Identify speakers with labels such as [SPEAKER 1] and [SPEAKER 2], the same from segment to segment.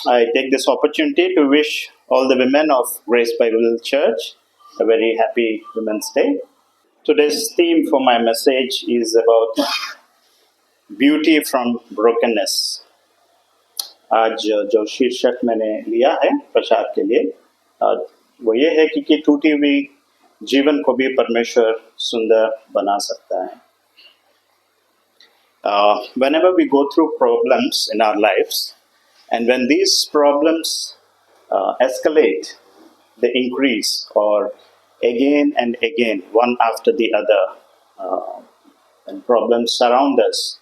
[SPEAKER 1] I take this opportunity to wish all the women of Grace Bible Church a very happy Women's Day. Today's theme for my message is about beauty from brokenness. आज जो शीर्षक मैंने लिया है प्रचार के लिए वो ये है कि टूटी हुई जीवन को भी परमेश्वर सुंदर बना सकता है. Whenever we go through problems in our lives, and when these problems escalate, they increase, or again and again, one after the other, and problems surround us.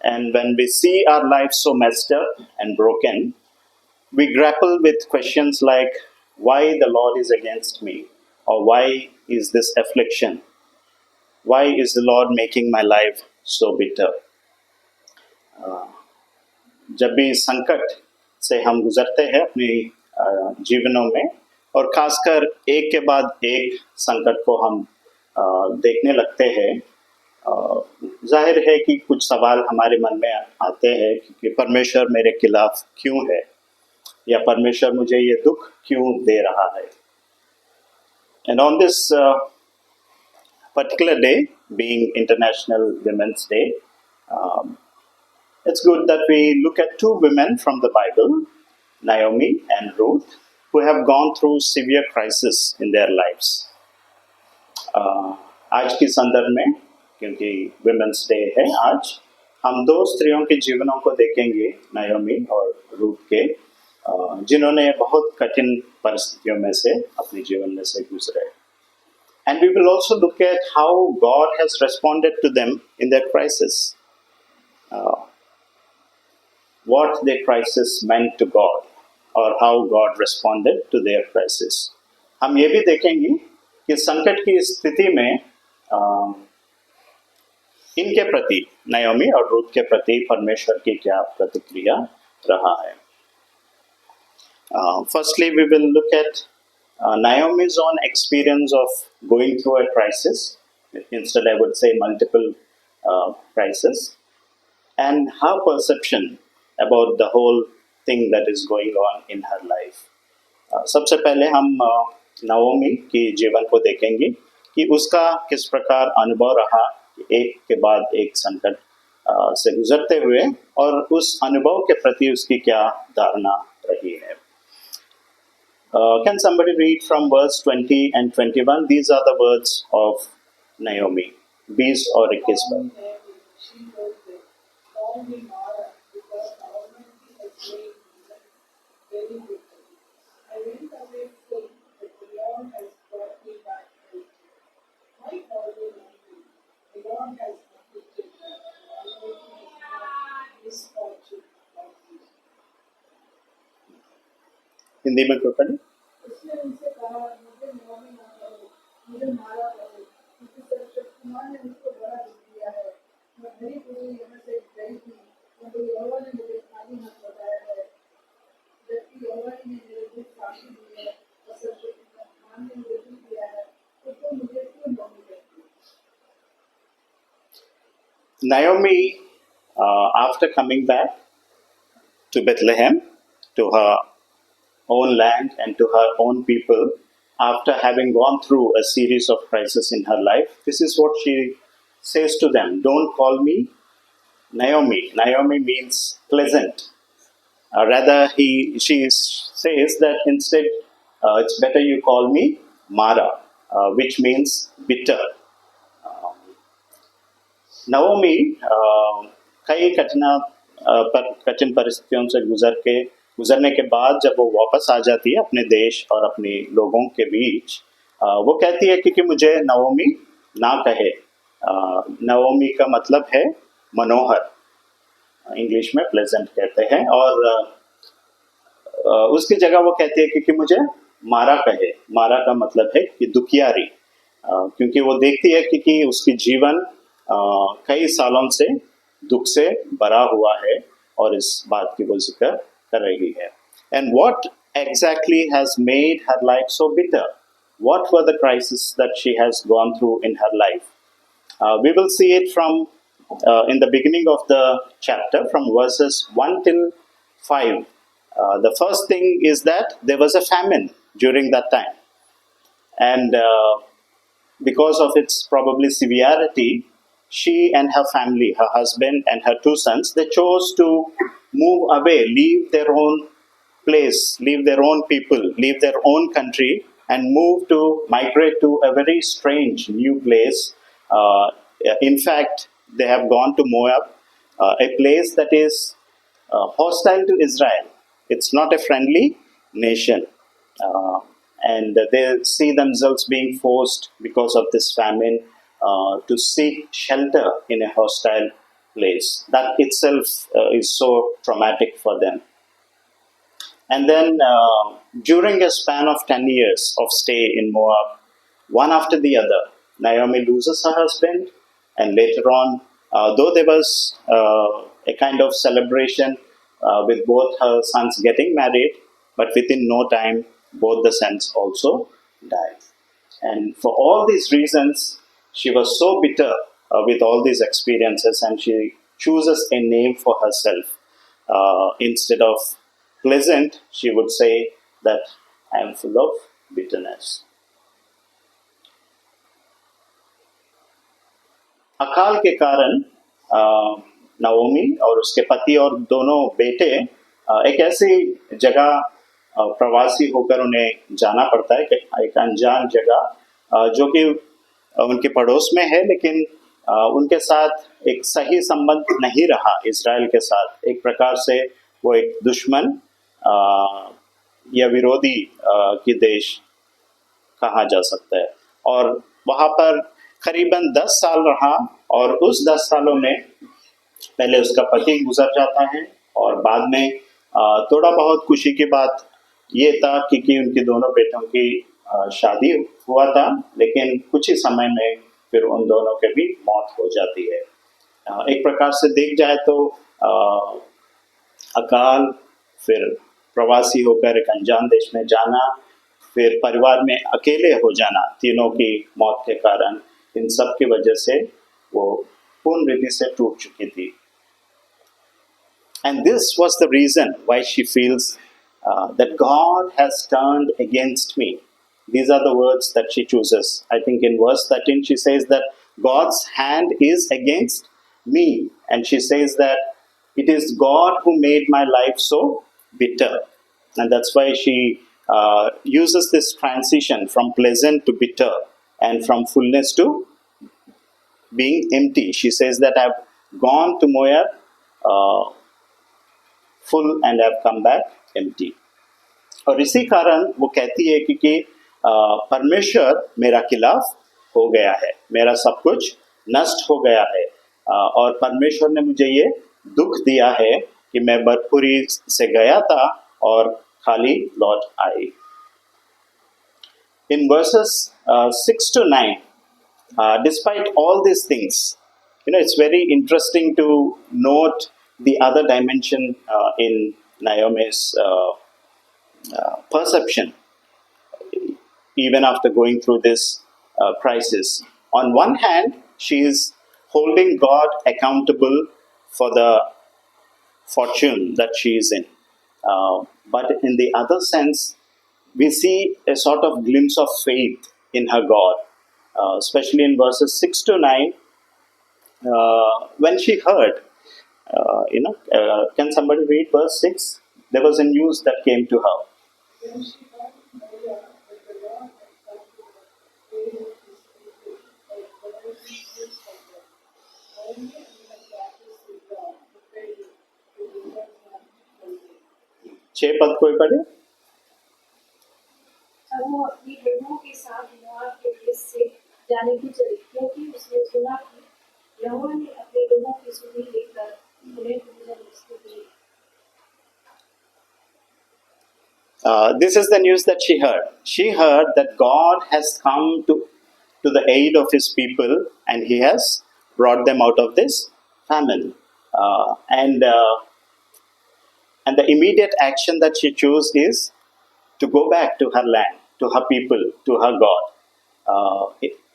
[SPEAKER 1] And when we see our lives so messed up and broken, we grapple with questions like, why the Lord is against me? Or why is this affliction? Why is the Lord making my life so bitter? जब भी संकट से हम गुजरते हैं अपने जीवनों में, और खासकर एक के बाद एक संकट को हम देखने लगते हैं, जाहिर है कि कुछ सवाल हमारे मन में आते हैं कि परमेश्वर मेरे खिलाफ क्यों है, या परमेश्वर मुझे ये दुख क्यों दे रहा है. And on this particular day, being International Women's Day, it's good that we look at two women from the Bible, Naomi and Ruth, who have gone through severe crisis in their lives. आज की संदर्भ में, क्योंकि Women's Day है आज, हम दो स्त्रियों के जीवनों को देखेंगे, नायोमी और रूथ के, जिन्होंने बहुत कठिन परिस्थितियों में से अपने जीवन में से गुजरे. And we will also look at how God has responded to them in their crisis. What their crisis meant to God, or how God responded to their crisis. हम ये भी देखेंगे कि संकट की स्थिति में इनके प्रति, नायोमी और रूथ के प्रति परमेश्वर की क्या प्रतिक्रिया रहा है. Firstly, we will look at Naomi's own experience of going through a crisis. Instead, I would say multiple crises, and her perception about the whole thing that is going on in her life. सबसे पहले हम Naomi के जीवन को देखेंगे कि उसका किस प्रकार अनुभव रहा एक के बाद एक संकट से गुजरते हुए, और उस अनुभव के प्रति उसकी क्या धारणा रही है. Can somebody read from verse 20 and 21? These are the words of Naomi. Bees or Ikisba. Hindi में कोई पढ़े? उसने उनसे कहा, मुझे नाओमी ना कहो, मुझे मारा कहो, क्योंकि सर्वशक्तिमान ने मुझको बड़ा दुख दिया है. मैं भरी पूरी यहाँ से गई थी, परंतु यहोवा ने मुझे खाली हाथ लौटाया है. जबकि यहोवा ने मेरे दुख साक्षी दी है और सर्वशक्तिमान ने मुझे दुख दिया है, तो तुम मुझे क्यों नाओमी कहती हो? Naomi, after coming back to Bethlehem, to her own land and to her own people, after having gone through a series of crises in her life, this is what she says to them. Don't call me Naomi. Naomi means pleasant. Rather, she says that instead, it's better you call me Mara, which means bitter. Naomi कई कठिन परिस्थितियों से गुजरने के बाद जब वो वापस आ जाती है अपने देश और अपने लोगों के बीच, वो कहती है कि मुझे नाओमी ना कहे. नाओमी का मतलब है मनोहर, इंग्लिश में प्लेजेंट कहते हैं, और उसकी जगह वो कहती है कि मुझे मारा कहे. मारा का मतलब है कि दुखियारी, क्योंकि वो देखती है कि उसकी जीवन कई सालों से दुख से भरा हुआ है, और इस बात की वो जिक्र कर रही है. And what exactly has made her life so bitter? What were the crises that she has gone through in her life? We will see it from in the beginning of the chapter, from verses 1 till 5. The first thing is that there was a famine during that time, and because of its probably severity, she and her family, her husband and her two sons, they chose to move away, leave their own place, leave their own people, leave their own country, and move to migrate to a very strange new place. In fact, they have gone to Moab, a place that is hostile to Israel. It's not a friendly nation. Uh, and they see themselves being forced because of this famine to seek shelter in a hostile place. That itself is so traumatic for them. And then during a span of 10 years of stay in Moab, one after the other, Naomi loses her husband, and later on, though there was a kind of celebration with both her sons getting married, but within no time, both the sons also died. And for all these reasons, she was so bitter with all these experiences, and she chooses a name for herself. Instead of pleasant, she would say that I am full of bitterness. अकाल के कारण Naomi और उसके पति और दोनों बेटे एक ऐसी जगह प्रवासी होकर उन्हें जाना पड़ता है, एक अनजान जगह जो कि उनके पड़ोस में है, लेकिन उनके साथ एक सही संबंध नहीं रहा इज़राइल के साथ। एक प्रकार से वो एक दुश्मन या विरोधी की देश कहा जा सकता है। और वहाँ पर करीबन 10 साल रहा, और उस 10 सालों में पहले उसका पति गुजर जाता है, और बाद में थोड़ा बहुत खुशी की बात ये था कि उनके दोनों बेटों की शादी हुआ था, लेकिन कुछ ही समय में फिर उन दोनों के भी मौत हो जाती है। एक प्रकार से देख जाए तो अकाल, फिर प्रवासी होकर एक अनजान देश में जाना, फिर परिवार में अकेले हो जाना, तीनों की मौत के कारण, इन सब की वजह से वो पूर्ण रीति से टूट चुकी थी। And this was the reason why she feels that God has turned against me. These are the words that she chooses. I think in verse 13 she says that God's hand is against me. And she says that it is God who made my life so bitter. And that's why she uses this transition from pleasant to bitter and from fullness to being empty. She says that I've gone to Moab full and I've come back empty. और इसी कारण वो कहती है कि परमेश्वर मेरा खिलाफ हो गया है, मेरा सब कुछ नष्ट हो गया है, और परमेश्वर ने मुझे ये दुख दिया है कि मैं भरपूरी से गया था और खाली लौट आई। In verses 6 to 9, despite all these things, it's very interesting to note the other dimension in Naomi's perception, even after going through this crisis. On one hand, she is holding God accountable for the fortune that she is in. But in the other sense, we see a sort of glimpse of faith in her God, especially in verses 6 to 9, when she heard, can somebody read verse 6? There was a news that came to her.
[SPEAKER 2] Then she heard Maria that the Lord had come to her aid of his people, like whatever he did for them. Naomi and her practice with God prepared him to be her son from them.
[SPEAKER 1] 6 पद कोई पढ़े?
[SPEAKER 2] तब वो अपनी बहनों के साथ मोआब के देश से जाने की चली, क्योंकि उसने सुना कि यहोवा ने अपने लोगों की सुधि लेकर उन्हें भोजन वस्तु दी।
[SPEAKER 1] This is the news that she heard. She heard that God has come to the aid of his people, and he has brought them out of this famine. And the immediate action that she chose is to go back to her land, to her people, to her God.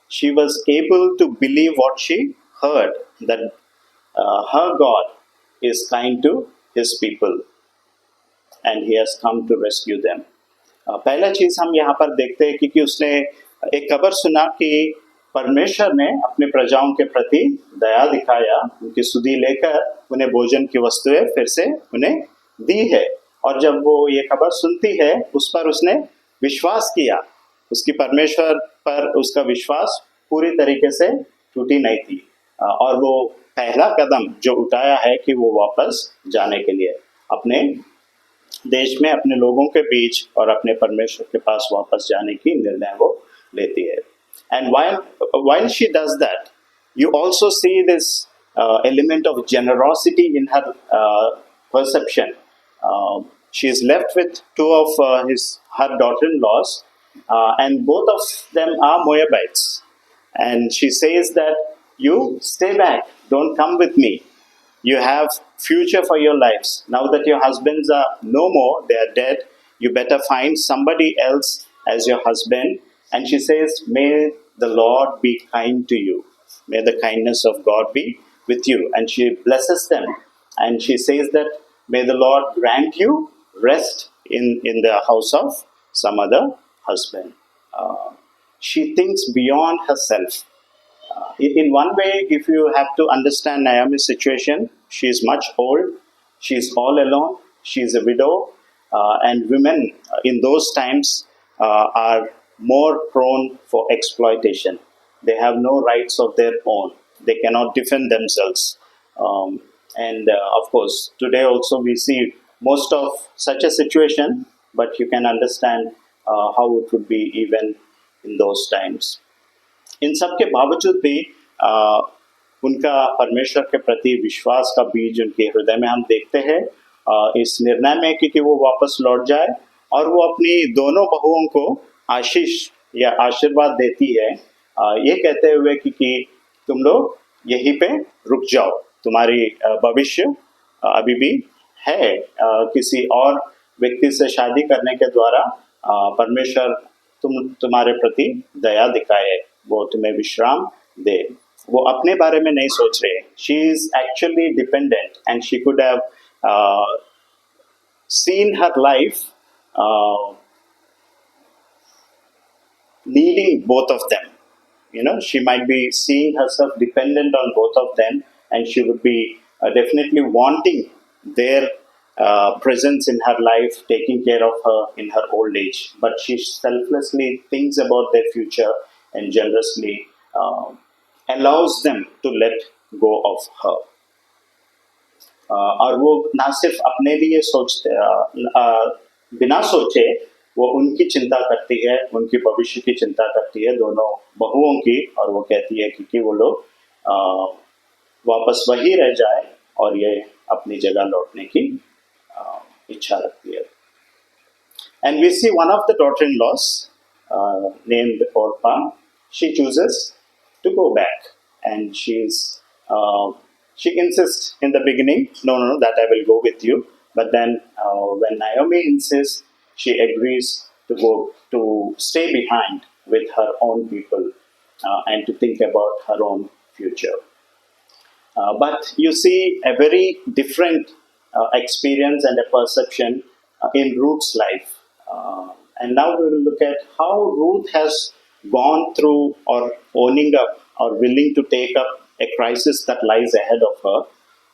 [SPEAKER 1] She was able to believe what she heard, that her God is kind to his people. and he has come to rescue them. पहला चीज हम यहाँ पर देखते हैं कि उसने एक खबर सुना कि परमेश्वर ने अपने प्रजाओं के प्रति दया दिखाया, उनकी सुधि लेकर उन्हें भोजन की वस्तुएं फिर से उन्हें दी है। और जब वो ये खबर सुनती है उस पर उसने विश्वास किया, उसकी परमेश्वर पर उसका विश्वास पूरी तरीके से टूटी नहीं थी, और वो पहला कदम जो उठाया है कि वो वापस जाने के लिए अपने देश में अपने लोगों के बीच और अपने परमेश्वर के पास वापस जाने की निर्णय वो लेती है। And while she does that, you also see this element of generosity in her perception. She is left with two of her daughter-in-laws, and both of them are Moabites. And she says that you stay back, don't come with me. You have future for your lives. Now that your husbands are no more, they are dead, you better find somebody else as your husband. And she says, may the Lord be kind to you. May the kindness of God be with you. And she blesses them. And she says that, may the Lord grant you rest in the house of some other husband. She thinks beyond herself. In one way, if you have to understand Naomi's situation, she is much old, she is all alone, she is a widow, and women in those times are more prone for exploitation. They have no rights of their own, they cannot defend themselves. And of course, today also we see most of such a situation, but you can understand how it would be even in those times. इन सब के बावजूद भी उनका परमेश्वर के प्रति विश्वास का बीज उनके हृदय में हम देखते हैं, इस निर्णय में कि वो वापस लौट जाए और वो अपनी दोनों बहुओं को आशीष या आशीर्वाद देती है, ये कहते हुए कि तुम लोग यहीं पे रुक जाओ, तुम्हारी भविष्य अभी भी है, किसी और व्यक्ति से शादी करने के द्वारा परमेश्वर तुम्हारे प्रति दया दिखाए, वो तुम्हें विश्राम दे। वो अपने बारे में नहीं सोच रहे। She is actually dependent and she could have seen her life needing both of them. You know, she might be seeing herself dependent on both of them, and she would be definitely wanting their presence in her life, taking care of her in her old age. But she selflessly thinks about their future and generously allows them to let go of her. और वो ना सिर्फ अपने लिए सोचते, बिना सोचे वो उनकी चिंता करती है, उनकी भविष्य की चिंता करती है, दोनों बहुओं की, और वो कहती है कि वो लोग वापस वही रह जाए और ये अपनी जगह लौटने की इच्छा रखती है. And we see one of the daughter-in-laws named Orpah. She chooses to go back, and she insists in the beginning, no, that I will go with you. But then when Naomi insists, she agrees to stay behind with her own people and to think about her own future. But you see a very different experience and a perception in Ruth's life. And now we will look at how Ruth has gone through or owning up or willing to take up a crisis that lies ahead of her,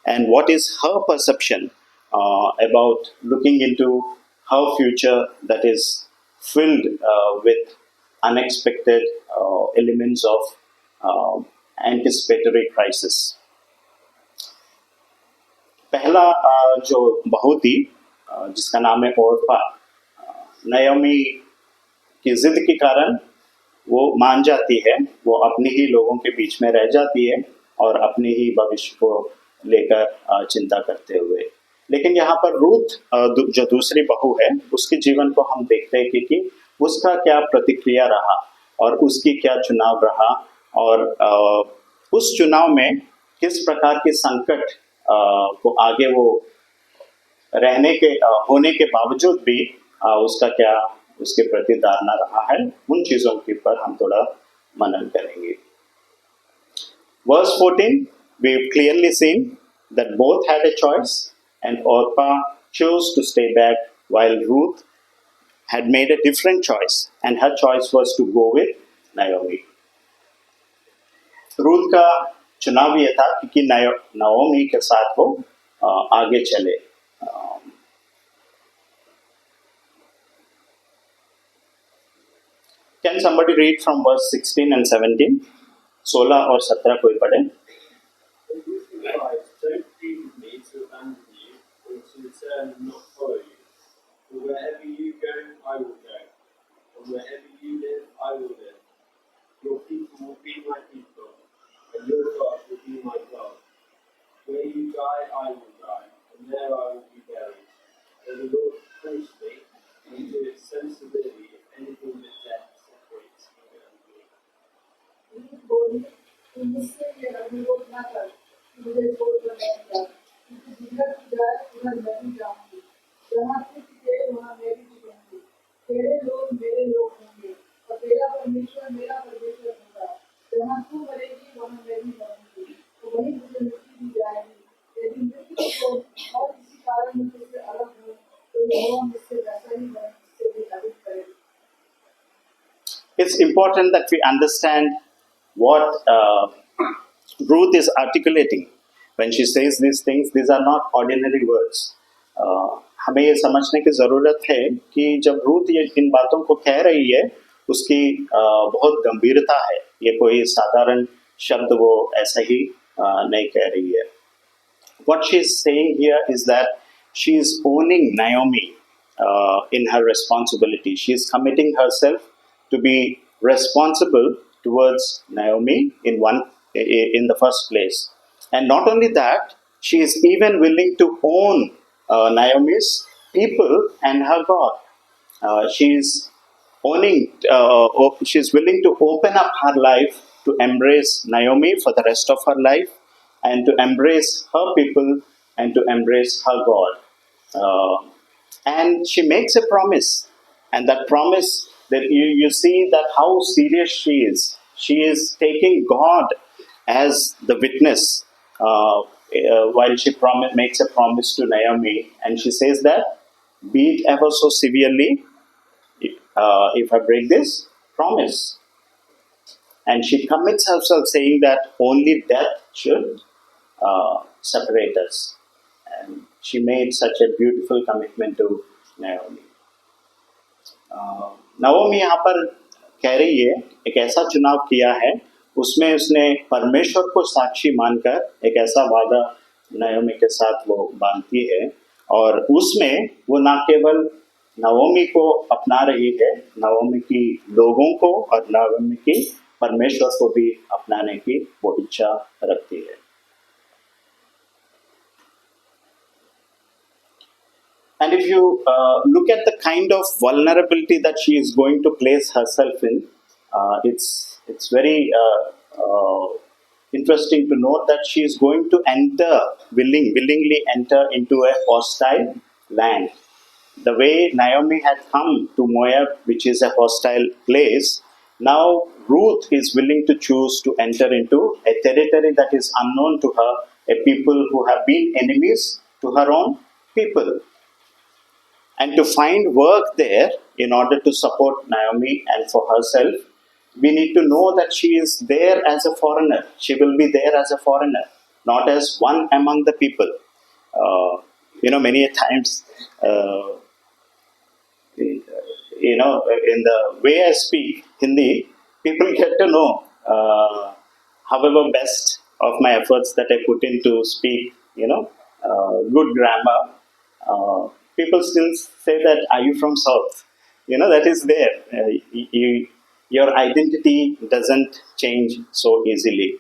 [SPEAKER 1] and what is her perception about looking into her future that is filled with unexpected elements of anticipatory crisis. पहला जो बहू थी जिसका नाम है Orpa, Naomi की जिद के कारण वो मान जाती है, वो अपने ही लोगों के बीच में रह जाती है और अपने ही भविष्य को लेकर चिंता करते हुए. लेकिन यहाँ पर रूथ जो दूसरी बहू है, उसके जीवन को हम देखते हैं कि उसका क्या प्रतिक्रिया रहा और उसकी क्या चुनाव रहा, और उस चुनाव में किस प्रकार के संकट को आगे वो रहने के होने के बावजूद भी उसका क्या उसके प्रति धारणा रहा है, उन चीजों के ऊपर हम थोड़ा मनन करेंगे. Verse 14, we've clearly seen that both had a choice, and Orpah chose to stay back while Ruth had made a different choice, and her choice was to go with Naomi. Ruth का चुनाव ये था कि Naomi के साथ वो आगे चले. Can somebody read from verse 16 and 17? 16 और 17 कोई पढ़े?
[SPEAKER 3] Don't plead with me to abandon you or to return and not follow you. For wherever you go, I will go, and wherever you live, I will live. Your people will be my people, and your God will be my God. Where you die, I will die, and there I will be buried. May the Lord punish me, and do it so severely if anything but death separates me and you.
[SPEAKER 2] Ruth बोली, तू मुझसे ये अनुरोध न कर कि मुझे छोड़ कर मत जा, क्योंकि जिधर तू जाए उधर मैं भी जाऊंगी, जहाँ तू टिके वहाँ मैं भी टिकूंगी, तेरे लोग मेरे लोग होंगे और तेरा परमेश्वर मेरा परमेश्वर होगा, जहाँ तू मरेगी वहाँ मैं भी मरूंगी, तो वहीं मुझे मिट्टी दी जाएगी. यदि मृत्यु को और किसी कारण मैं तुझसे अलग हूँ तो यहोवा मुझसे वैसा ही वरन मुझसे भी अधिक करेगा.
[SPEAKER 1] It's important that we understand what Ruth is articulating when she says these things. These are not ordinary words. हमें ये समझने की ज़रूरत है कि जब रूथ ये इन बातों को कह रही है उसकी बहुत गंभीरता है. ये कोई साधारण शब्द वो ऐसा ही नहीं कह रही है. What she is saying here is that she is owning Naomi in her responsibility. She is committing herself to be responsible towards Naomi in the first place. And not only that, she is even willing to own Naomi's people and her God. She is willing to open up her life to embrace Naomi for the rest of her life, and to embrace her people and to embrace her God. And she makes a promise, and that promise, that you see that how serious she is. She is taking God as the witness while she makes a promise to Naomi, and she says that, be it ever so severely, if I break this promise. And she commits herself saying that only death should separate us. And she made such a beautiful commitment to Naomi. Naomi यहाँ पर कह रही है, एक ऐसा चुनाव किया है, उसमें उसने परमेश्वर को साक्षी मानकर एक ऐसा वादा नाओमी के साथ वो बांधती है, और उसमें वो ना केवल नाओमी को अपना रही है, नाओमी की लोगों को और नाओमी की परमेश्वर को भी अपनाने की वो इच्छा रखती है. And if you look at the kind of vulnerability that she is going to place herself in, it's very interesting to note that she is going to willingly enter into a hostile land. The way Naomi had come to Moab, which is a hostile place, now Ruth is willing to choose to enter into a territory that is unknown to her, a people who have been enemies to her own people. And to find work there in order to support Naomi and for herself, we need to know that she is there as a foreigner. She will be there as a foreigner, not as one among the people. Many times, in the way I speak Hindi, people get to know, however best of my efforts that I put in to speak, good grammar. People still say that, are you from South? That is there. Your identity doesn't change so easily.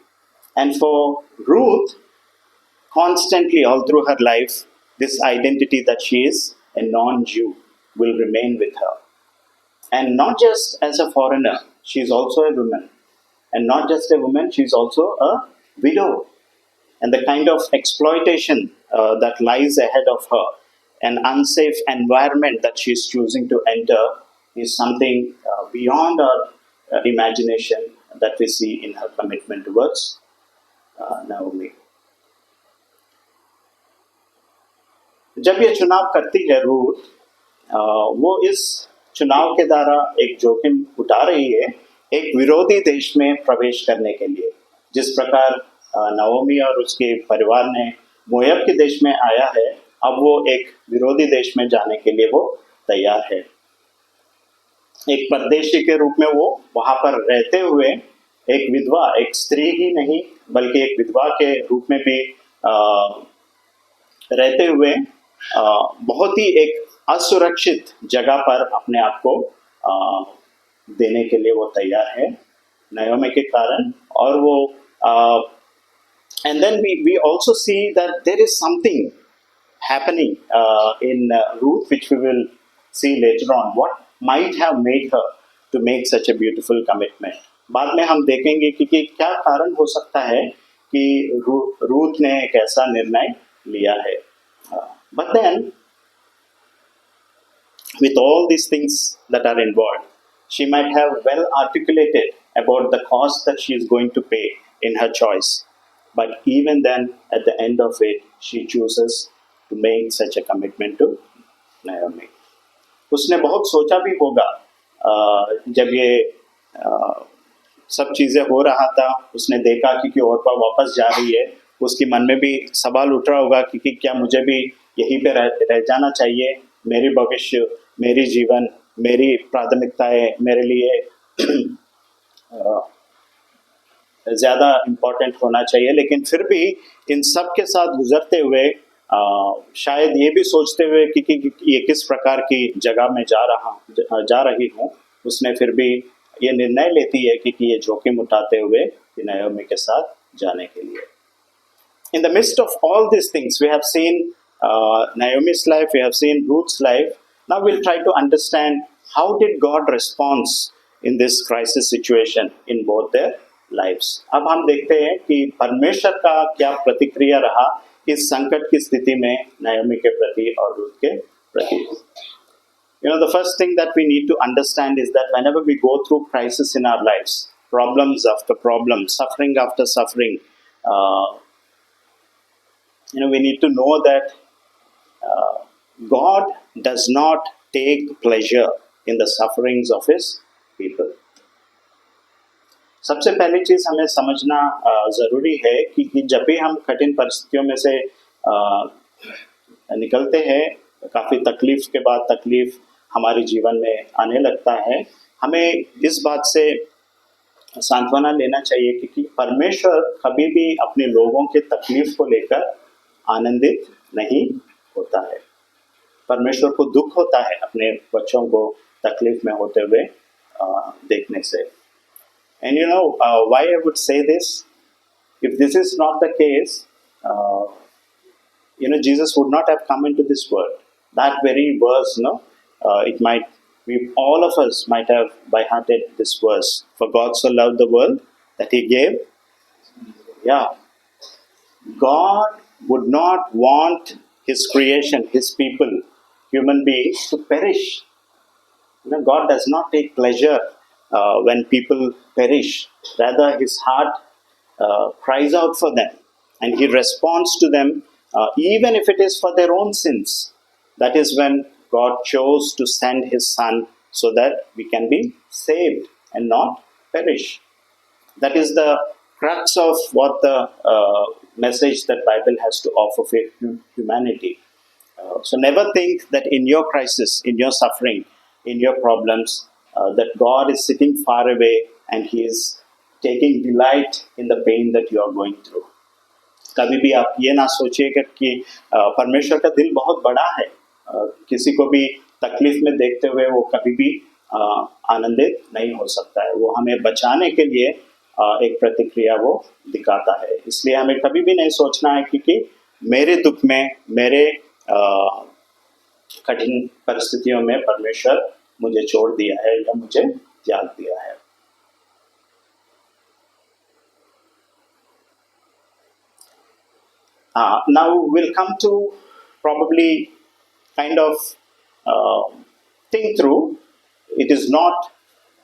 [SPEAKER 1] And for Ruth, constantly all through her life, this identity that she is a non-Jew will remain with her. And not just as a foreigner, she is also a woman. And not just a woman, she is also a widow. And the kind of exploitation that lies ahead of her, an unsafe environment that she is choosing to enter, is something beyond our imagination that we see in her commitment towards Naomi. जब ये चुनाव करती है Ruth, वो इस चुनाव के द्वारा एक जोखिम उठा रही है एक विरोधी देश में प्रवेश करने के लिए। जिस प्रकार नवोमी और उसके परिवार ने मोयब के देश में आया है, अब वो एक विरोधी देश में जाने के लिए वो तैयार है। एक परदेशी के रूप में वो वहां पर रहते हुए एक विधवा, एक स्त्री ही नहीं बल्कि एक विधवा के रूप में भी रहते हुए बहुत ही एक असुरक्षित जगह पर अपने आप को देने के लिए वो तैयार है नयोमी के कारण। और वो and then we also see that there is something happening in Ruth, which we will see later on. What might have made her to make such a beautiful commitment? बाद में हम देखेंगे कि क्या कारण हो सकता है कि रूथ ने एक ऐसा निर्णय लिया है। But then, with all these things that are involved, she might have well articulated about the cost that she is going to pay in her choice. But even then, at the end of it, she chooses to make such a commitment to Naomi. उसने बहुत सोचा भी होगा जब ये सब चीज़ें हो रहा था, उसने देखा कि औरपा वापस जा रही है, उसके मन में भी सवाल उठ रहा होगा कि क्या मुझे भी यहीं पे रह जाना चाहिए, मेरी भविष्य, मेरी जीवन, मेरी प्राथमिकताएं मेरे लिए ज़्यादा इम्पोर्टेंट होना चाहिए। लेकिन फिर भी इन सब के साथ गुजरते हुए शायद ये भी सोचते हुए कि ये किस प्रकार की जगह में जा रही हूँ, उसने फिर भी ये निर्णय लेती है कि ये जोखिम उठाते हुए नयोमी के साथ जाने के लिए। In the midst of all these things, we have seen Naomi's life, we have seen Ruth's life. Now we'll try to understand how did God respond in this crisis situation in both their lives. अब हम देखते हैं कि परमेश्वर का क्या प्रतिक्रिया रहा इस संकट की स्थिति में नयोमी के प्रति और रूथ के प्रति। You know, the first thing that we need to understand is that whenever we go through crisis in our lives, problems after problems, suffering after suffering, we need to know that God does not take pleasure in the sufferings of His people. सबसे पहली चीज़ हमें समझना ज़रूरी है कि जब भी हम कठिन परिस्थितियों में से निकलते हैं, काफ़ी तकलीफ के बाद तकलीफ हमारे जीवन में आने लगता है, हमें इस बात से सांत्वना लेना चाहिए कि परमेश्वर कभी भी अपने लोगों के तकलीफ को लेकर आनंदित नहीं होता है। परमेश्वर को दुख होता है अपने बच्चों को तकलीफ में होते हुए देखने से। And you know why I would say this? If this is not the case, Jesus would not have come into this world. That very verse, all of us might have by hearted this verse. For God so loved the world that He gave. Yeah. God would not want His creation, His people, human beings to perish. God does not take pleasure when people perish. Rather, His heart cries out for them and He responds to them even if it is for their own sins. That is when God chose to send His Son so that we can be saved and not perish. That is the crux of what the message that Bible has to offer for humanity. So never think that in your crisis, in your suffering, in your problems, that God is sitting far away and He is taking delight in the pain that you are going through. कभी भी आप ये ना सोचिएगा कि परमेश्वर का दिल बहुत बड़ा है, किसी को भी तकलीफ में देखते हुए वो कभी भी आनंदित नहीं हो सकता है। वो हमें बचाने के लिए एक प्रतिक्रिया वो दिखाता है। इसलिए हमें कभी भी नहीं सोचना है कि मेरे दुख में, मेरे कठिन परिस्थितियों में परमेश्वर मुझे छोड़ दिया है या मुझे त्याग दिया है। Now we'll come to probably kind of think through. It is not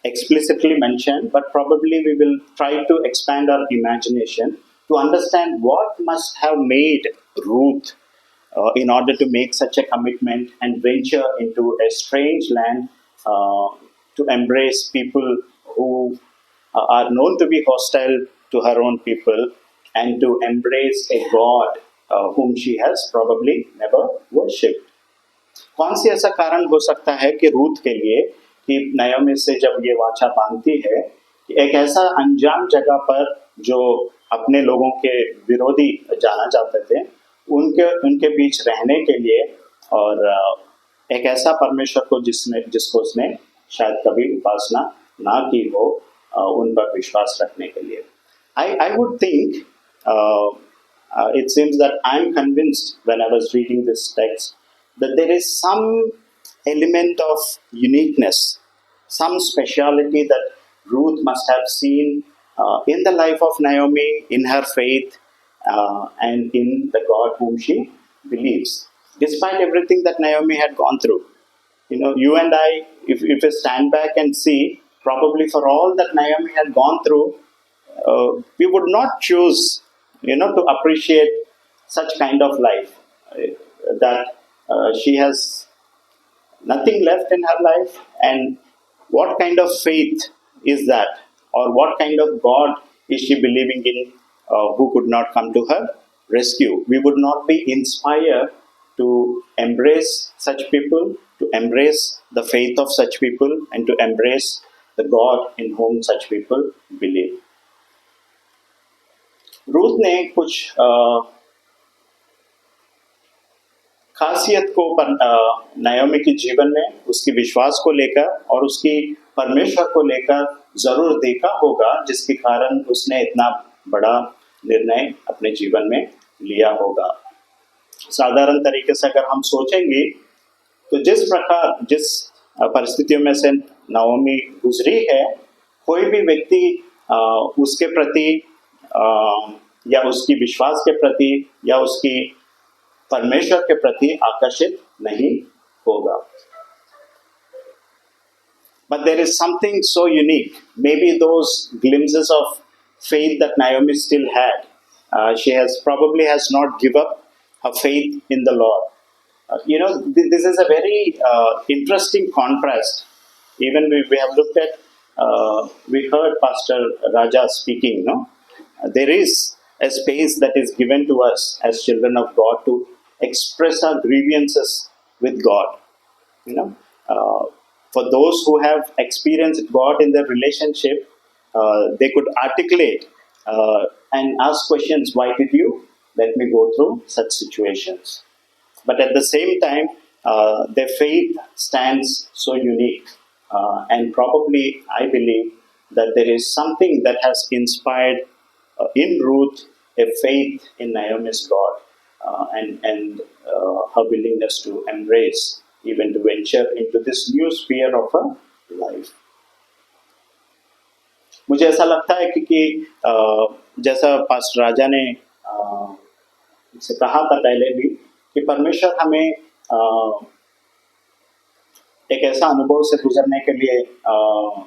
[SPEAKER 1] explicitly mentioned, but probably we will try to expand our imagination to understand what must have made Ruth in order to make such a commitment and venture into a strange land to embrace people who are known to be hostile to her own people and to embrace a God whom she has probably never worshipped. कौन सी ऐसा कारण हो सकता है कि Ruth के लिए कि नायोमी से जब ये वाचा बांधती है कि एक ऐसा अनजान जगह पर जो अपने लोगों के विरोधी जाना चाहते थे उनके उनके बीच रहने के लिए और एक ऐसा परमेश्वर को जिसको उसने शायद कभी उपासना ना की हो उन पर विश्वास रखने के लिए I would think it seems that I'm convinced when I was reading this text that there is some element of uniqueness, some speciality that Ruth must have seen in the life of Naomi, in her faith, and in the God whom she believes. Despite everything that Naomi had gone through, you know, you and I, if we stand back and see, probably for all that Naomi had gone through, we would not choose, you know, to appreciate such kind of life that she has nothing left in her life, and what kind of faith is that, or what kind of God is she believing in, who could not come to her rescue? We would not be inspired to embrace such people, to embrace the faith of such people, and to embrace the God in whom such people believe. Ruth ने कुछ खासियत को नायोमी के जीवन में उसकी विश्वास को लेकर और उसकी परमेश्वर को लेकर जरूर देखा होगा जिसके कारण उसने इतना बड़ा निर्णय अपने जीवन में लिया होगा. साधारण तरीके से अगर हम सोचेंगे तो जिस परिस्थितियों में से नाओमी गुजरी है, कोई भी व्यक्ति उसके प्रति या उसकी विश्वास के प्रति या उसकी परमेश्वर के प्रति आकर्षित नहीं होगा. But there is something so unique. Maybe those glimpses of faith that Naomi still had. She probably has not given up her faith in the Lord. You know, this is a very interesting contrast. Even we have looked at, we heard Pastor Raja speaking, no? There is a space that is given to us as children of God to express our grievances with God. You know, for those who have experienced God in their relationship, they could articulate and ask questions. Why did you let me go through such situations? But at the same time, their faith stands so unique. And probably, I believe that there is something that has inspired in Ruth a faith in Naomi's God and her willingness to embrace, even to venture into this new sphere of her life. मुझे ऐसा लगता है कि जैसा pastor राजा ने से कहा था पहले भी कि परमेश्वर हमें एक ऐसा अनुभव से गुजरने के लिए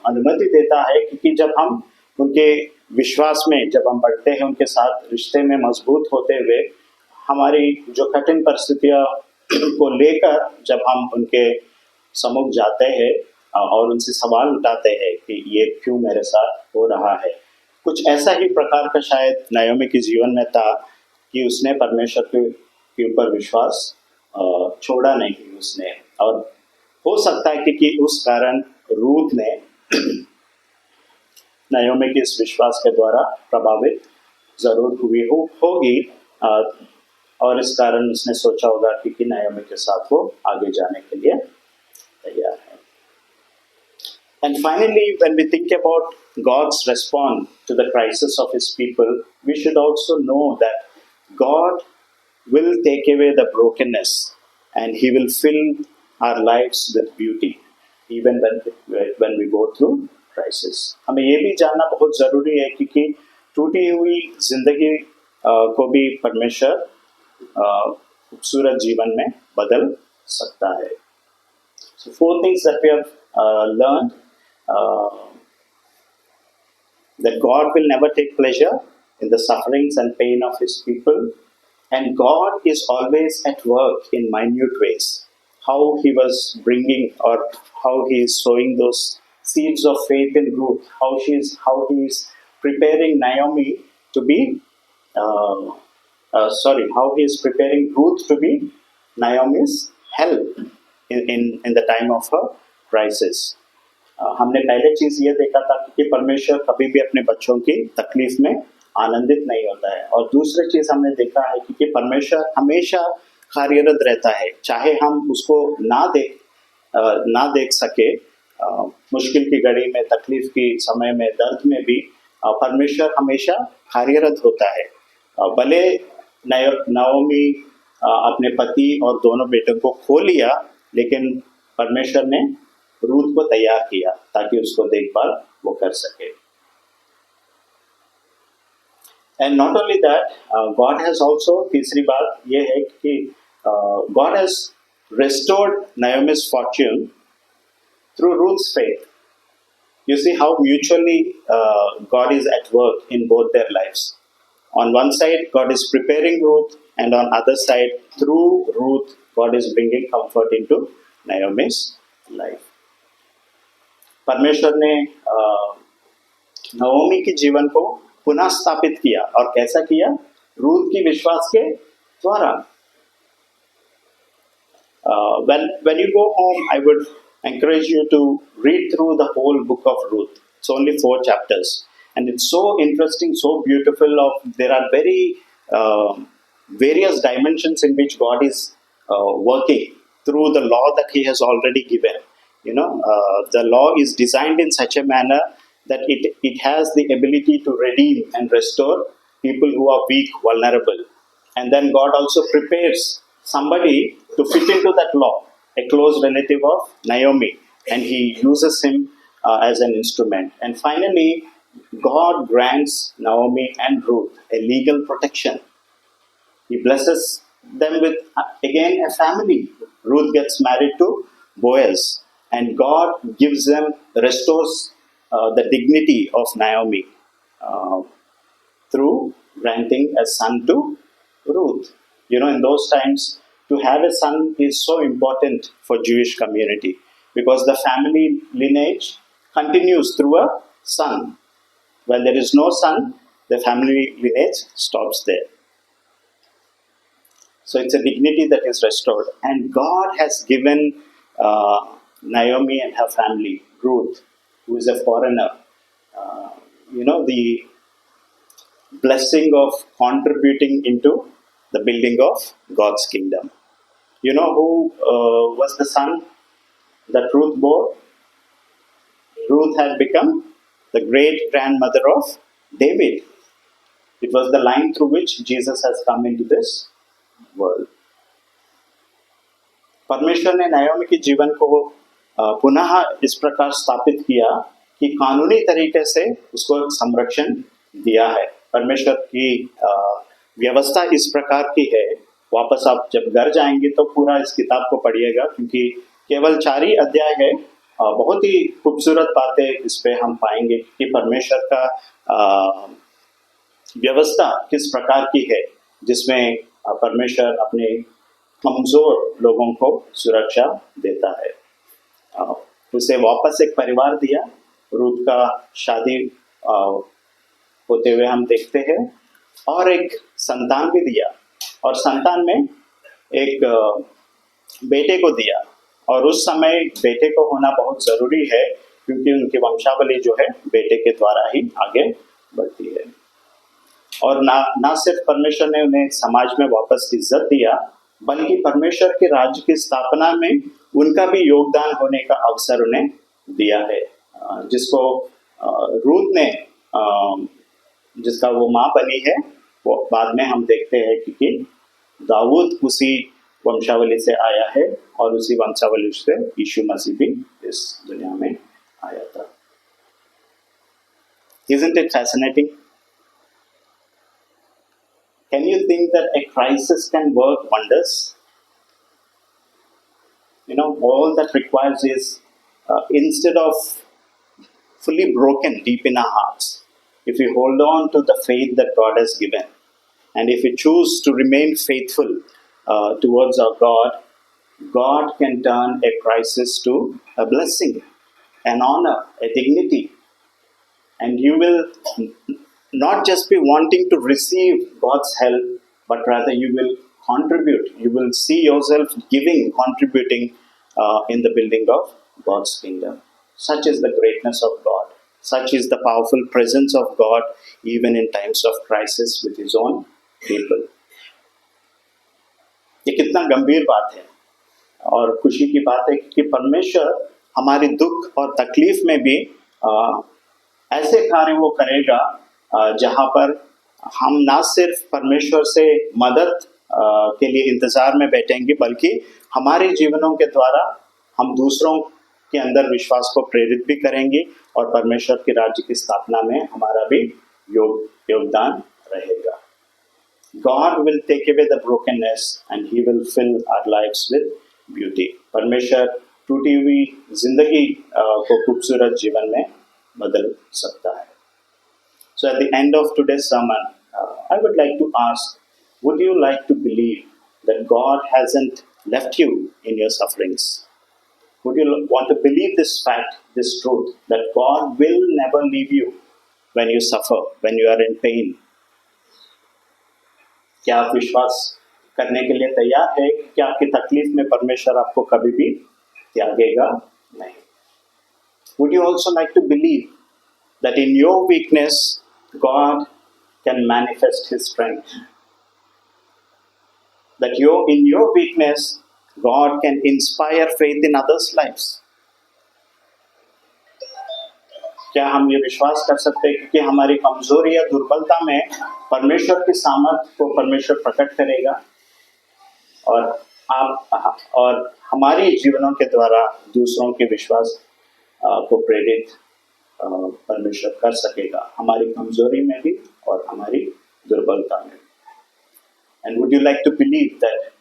[SPEAKER 1] अनुमति देता है क्योंकि जब हम उनके विश्वास में जब हम बढ़ते हैं, उनके साथ रिश्ते में मजबूत होते हुए हमारी जो कठिन परिस्थितियों को लेकर जब हम उनके सम्मुख जाते हैं और उनसे सवाल उठाते हैं कि ये क्यों मेरे साथ हो रहा है, कुछ ऐसा ही प्रकार का शायद नायोमी के जीवन में था कि उसने परमेश्वर के ऊपर विश्वास छोड़ा नहीं उसने. और हो सकता है कि उस कारण रूथ ने नायोमी के इस विश्वास के द्वारा प्रभावित जरूर हुई होगी और इस कारण उसने सोचा होगा कि नायोमी के साथ वो आगे जाने के लिए तैयार है. And finally, when we think about God's response to the crisis of His people, we should also know that God will take away the brokenness and He will fill our lives with beauty, even when we go through crisis. हमें ये भी जानना बहुत ज़रूरी है क्योंकि टूटी हुई जिंदगी को भी परमेश्वर खूबसूरत जीवन में बदल सकता है. So 4 things that we have learned. That God will never take pleasure in the sufferings and pain of His people. And God is always at work in minute ways. How He was bringing, or how He is sowing those seeds of faith in Ruth. How He is preparing Naomi to be. How He is preparing Ruth to be Naomi's help in the time of her crisis. हमने पहले चीज ये देखा था कि परमेश्वर कभी भी अपने बच्चों की तकलीफ में आनंदित नहीं होता है, और दूसरी चीज हमने देखा है कि परमेश्वर हमेशा कार्यरत रहता है, चाहे हम उसको ना देख सके। मुश्किल की घड़ी में, तकलीफ की समय में, दर्द में भी परमेश्वर हमेशा कार्यरत होता है। भले नाओमी अपने पति और दोनों बेटों को खो लिया, लेकिन परमेश्वर ने रूथ को तैयार किया ताकि उसको देखभाल वो कर सके। And not only that, God has also, तीसरी बात ये है कि God has restored Naomi's fortune through Ruth's faith. You see how mutually God is at work in both their lives. On one side, God is preparing Ruth, and on other side, through Ruth, God is bringing comfort into Naomi's life. परमेश्वर ने नवोमी के जीवन को पुनः स्थापित किया, और कैसा किया? रूथ की विश्वास के द्वारा। When you go home, I would encourage you to read through the whole book of Ruth. It's only 4 chapters, and it's so interesting, so beautiful. There are very various dimensions in which God is working through the law that He has already given. The law is designed in such a manner that it has the ability to redeem and restore people who are weak, vulnerable. And then God also prepares somebody to fit into that law, a close relative of Naomi, and He uses him as an instrument. And finally, God grants Naomi and Ruth a legal protection. He blesses them with, again, a family. Ruth gets married to Boaz. And God restores the dignity of Naomi through granting a son to Ruth. In those times, to have a son is so important for Jewish community, because the family lineage continues through a son. When there is no son, the family lineage stops there. So it's a dignity that is restored. And God has given Naomi and her family, Ruth, who is a foreigner, the blessing of contributing into the building of God's kingdom. You know who was the son that Ruth bore? Ruth had become the great-grandmother of David. It was the line through which Jesus has come into this world. परमेश्वर ने नायोमी के जीवन को पुनः इस प्रकार स्थापित किया कि कानूनी तरीके से उसको संरक्षण दिया है। परमेश्वर की व्यवस्था इस प्रकार की है। वापस आप जब घर जाएंगे तो पूरा इस किताब को पढ़िएगा, क्योंकि केवल 4 ही अध्याय है। बहुत ही खूबसूरत बातें इस पे हम पाएंगे कि परमेश्वर का व्यवस्था किस प्रकार की है, जिसमें परमेश्वर अपने कमजोर लोगों को सुरक्षा देता है। उसे वापस एक परिवार दिया। रूथ का शादी होते हुए हम देखते हैं, और एक संतान भी दिया, और संतान में एक बेटे को दिया। और उस समय बेटे को होना बहुत ज़रूरी है, क्योंकि उनकी वंशावली जो है बेटे के द्वारा ही आगे बढ़ती है। और ना सिर्फ परमेश्वर ने उन्हें समाज में वापस इज्जत दिया, बल्कि परमेश्वर के राज्य की स्थापना में उनका भी योगदान होने का अवसर उन्हें दिया है, जिसको रूथ ने जिसका वो माँ बनी है। वो बाद में हम देखते हैं कि दाऊद उसी वंशावली से आया है, और उसी वंशावली से यीशु मसीह भी इस दुनिया में आया था। Isn't it fascinating? Can you think that a crisis can work wonders? All that requires is, instead of fully broken deep in our hearts, if we hold on to the faith that God has given, And if we choose to remain faithful towards our God, God can turn a crisis to a blessing, an honor, a dignity. And you will not just be wanting to receive God's help, but rather you will contribute. You will see yourself giving, contributing in the building of God's kingdom. Such is the greatness of God. Such is the powerful presence of God even in times of crisis with His own people. ये कितना गंभीर बात है और खुशी की बात है कि परमेश्वर हमारी दुख और तकलीफ में भी ऐसे कार्य वो करेगा जहाँ पर हम ना सिर्फ परमेश्वर से मदद के लिए इंतज़ार में बैठेंगे, बल्कि हमारे जीवनों के द्वारा हम दूसरों के अंदर विश्वास को प्रेरित भी करेंगे और परमेश्वर के राज्य की स्थापना में हमारा भी योगदान रहेगा. God will take away the brokenness and He will fill our lives with beauty. परमेश्वर टूटी हुई जिंदगी को खूबसूरत जीवन में बदल सकता है. So at the end of today's sermon, I would like to ask, would you like to believe that God hasn't left you in your sufferings? Would you want to believe this fact, this truth, that God will never leave you when you suffer, when you are in pain? क्या आप विश्वास करने के लिए तैयार है कि आपकी तकलीफ में परमेश्वर आपको कभी भी त्यागेगा नहीं? Would you also like to believe that in your weakness God can manifest His strength? That in your weakness God can inspire faith in others' lives? क्या हम ये विश्वास कर सकते हैं कि हमारी कमजोरी या दुर्बलता में परमेश्वर की सामर्थ्य को परमेश्वर प्रकट करेगा और हमारी जीवनों के द्वारा दूसरों के विश्वास को प्रेरित परमेश्वर कर सकेगा, हमारी कमजोरी में भी और हमारी दुर्बलता में. And would you like to believe that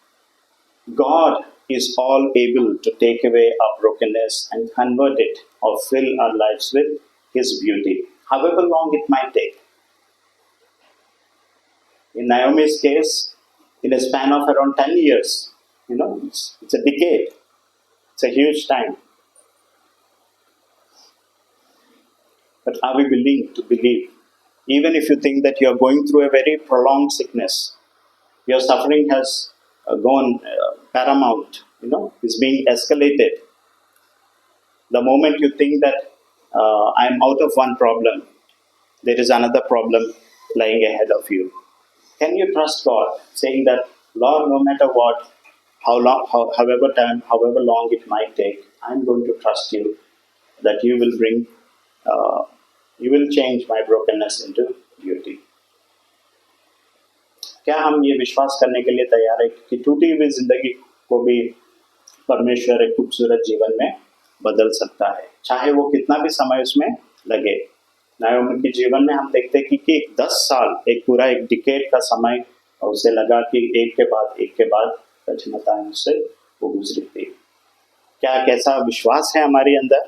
[SPEAKER 1] God is all able to take away our brokenness and convert it or fill our lives with His beauty, however long it might take? In Naomi's case, in a span of around 10 years, it's a decade. It's a huge time. But are we willing to believe, even if you think that you are going through a very prolonged sickness, your suffering has gone paramount, is being escalated. The moment you think that I'm out of one problem, there is another problem lying ahead of you. Can you trust God, saying that, Lord, no matter what, however long it might take, I'm going to trust you, that you will change my brokenness into beauty. क्या हम ये विश्वास करने के लिए तैयार है कि टूटी हुई जिंदगी को भी परमेश्वर एक खूबसूरत जीवन में बदल सकता है, चाहे वो कितना भी समय उसमें लगे? नाओमी के जीवन में हम देखते हैं कि 10 साल, एक पूरा एक डिकेड का समय उसे लगा कि एक के बाद कठिनाइयां उससे वो गुजरी थी. क्या कैसा विश्वास है हमारे अंदर?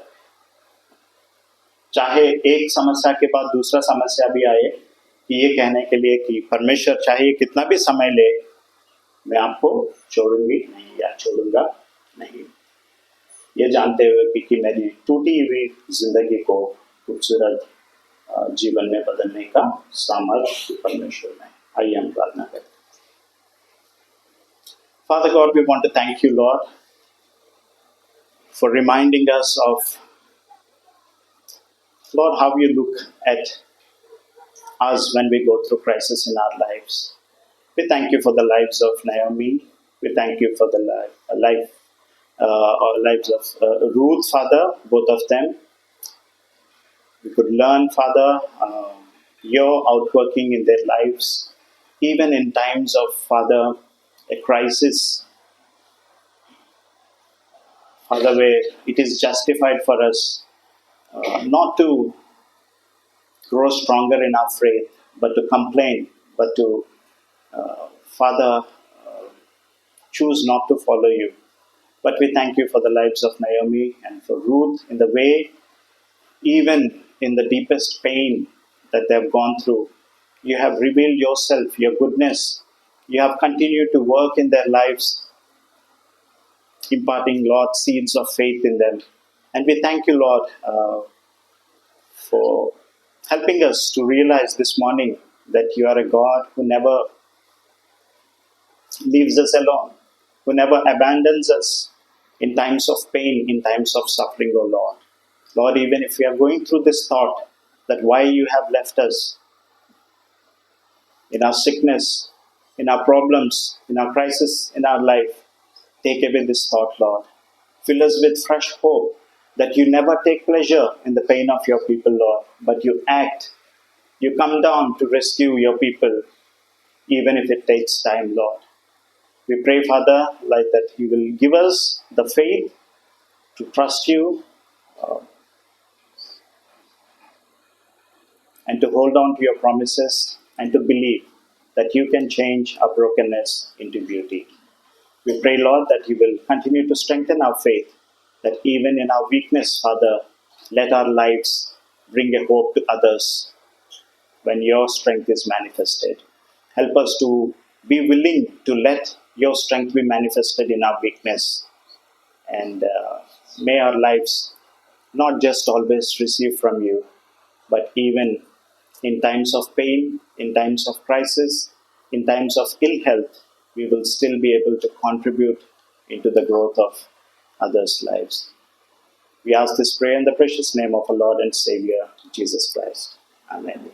[SPEAKER 1] चाहे एक समस्या के बाद दूसरा समस्या भी आए, कि ये कहने के लिए कि परमेश्वर चाहे कितना भी समय ले, मैं आपको छोड़ूंगी नहीं या छोड़ूंगा नहीं, ये जानते हुए कि मेरी टूटी हुई जिंदगी को खूबसूरत जीवन में बदलने का सामर्थ्य परमेश्वर में. आइए हम प्रार्थना करें. Father God, we want to thank you, Lord, for reminding us of, Lord, how you look at us when we go through crisis in our lives. We thank you for the lives of Naomi. We thank you for the lives of Ruth, Father, both of them. We could learn, Father, your outworking in their lives, even in times of, Father, a crisis, Father, where it is justified for us not to grow stronger in our faith, but to complain, but to, Father, choose not to follow you. But we thank you for the lives of Naomi and for Ruth, in the way, even in the deepest pain that they have gone through, You have revealed yourself, your goodness. You have continued to work in their lives, imparting, Lord, seeds of faith in them. And we thank you, Lord, for helping us to realize this morning that you are a God who never leaves us alone, who never abandons us in times of pain, in times of suffering, O Lord. Lord, even if we are going through this thought that why you have left us in our sickness, in our problems, in our crisis, in our life, take away this thought, Lord. Fill us with fresh hope that you never take pleasure in the pain of your people, Lord, but you act. You come down to rescue your people, even if it takes time, Lord. We pray, Father, like that you will give us the faith to trust you and to hold on to your promises and to believe that you can change our brokenness into beauty. We pray, Lord, that you will continue to strengthen our faith, that even in our weakness, Father, let our lives bring a hope to others when your strength is manifested. Help us to be willing to let your strength be manifested in our weakness. And may our lives not just always receive from you, but even in times of pain, in times of crisis, in times of ill health, we will still be able to contribute into the growth of others' lives. We ask this prayer in the precious name of our Lord and Savior, Jesus Christ. Amen.